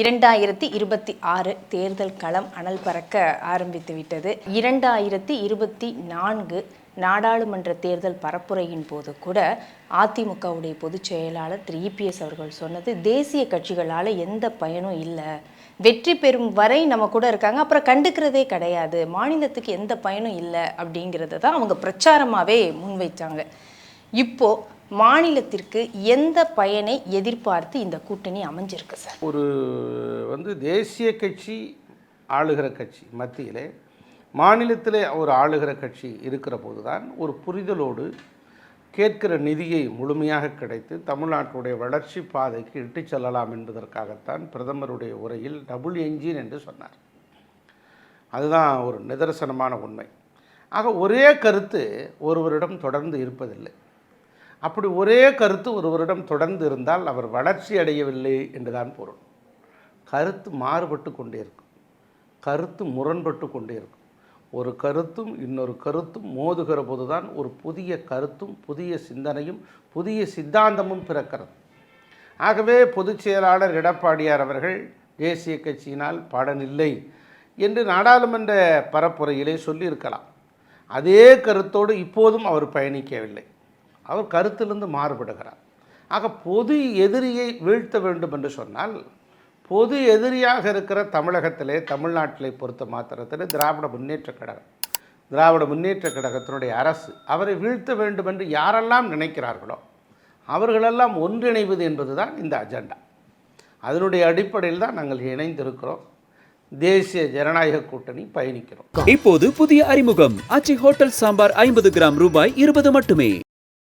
2026 தேர்தல் களம் அனல் பறக்க ஆரம்பித்து விட்டது. 2024 நாடாளுமன்ற தேர்தல் பரப்புரையின் போது கூட அதிமுகவுடைய பொதுச் செயலாளர் திரு இபிஎஸ் அவர்கள் சொன்னது, தேசிய கட்சிகளால் எந்த பயனும் இல்லை, வெற்றி பெறும் வரை நம்ம கூட இருக்காங்க, அப்புறம் கண்டுக்கிறதே கிடையாது, மாநிலத்துக்கு எந்த பயனும் இல்லை அப்படிங்கிறத தான் அவங்க பிரச்சாரமாகவே முன்வைச்சாங்க. இப்போது மாநிலத்திற்கு எந்த பயனை எதிர்பார்த்து இந்த கூட்டணி அமைஞ்சிருக்கு சார்? தேசிய கட்சி ஆளுகிற கட்சி மத்தியிலே மாநிலத்திலே ஒரு ஆளுகிற கட்சி இருக்கிற போது தான் ஒரு புரிதலோடு கேட்கிற நிதியை முழுமையாக கிடைத்து தமிழ்நாட்டுடைய வளர்ச்சி பாதைக்கு இட்டு செல்லலாம் என்பதற்காகத்தான் பிரதமருடைய உரையில் டபுள் என்ஜின் என்று சொன்னார். அதுதான் ஒரு நிதர்சனமான உண்மை. ஆக ஒரே கருத்து ஒருவரிடம் தொடர்ந்து இருப்பதில்லை. அப்படி ஒரே கருத்து ஒருவரிடம் தொடர்ந்து இருந்தால் அவர் வளர்ச்சி அடையவில்லை என்றுதான் பொருள். கருத்து மாறுபட்டு கொண்டே இருக்கும், கருத்து முரண்பட்டு கொண்டே இருக்கும். ஒரு கருத்தும் இன்னொரு கருத்தும் மோதுகிற போதுதான் ஒரு புதிய கருத்தும் புதிய சிந்தனையும் புதிய சித்தாந்தமும் பிறக்கிறது. ஆகவே பொதுச் செயலாளர் எடப்பாடியார் அவர்கள் தேசிய கட்சியினால் பலனில்லை என்று நாடாளுமன்ற பரப்புரையிலே சொல்லியிருக்கலாம். அதே கருத்தோடு இப்போதும் அவர் பயணிக்கவில்லை. அவர் கருத்திலிருந்து மாறுபடுகிறார். ஆக பொது எதிரியை வீழ்த்த வேண்டும் என்று சொன்னால், பொது எதிரியாக இருக்கிற தமிழகத்திலே தமிழ்நாட்டிலே பொறுத்த மாத்திரத்தில் திராவிட முன்னேற்ற கழகத்தினுடைய அரசு அவரை வீழ்த்த வேண்டும் என்று யாரெல்லாம் நினைக்கிறார்களோ அவர்களெல்லாம் ஒன்றிணைவது என்பது தான் இந்த அஜெண்டா. அதனுடைய அடிப்படையில் தான் நாங்கள் இணைந்திருக்கிறோம். தேசிய ஜனநாயக கூட்டணி பயணிக்கிறோம். இப்போது புதிய அறிமுகம், ஆச்சி ஹோட்டல் சாம்பார் 50 கிராம் ரூபாய் 20 மட்டுமே.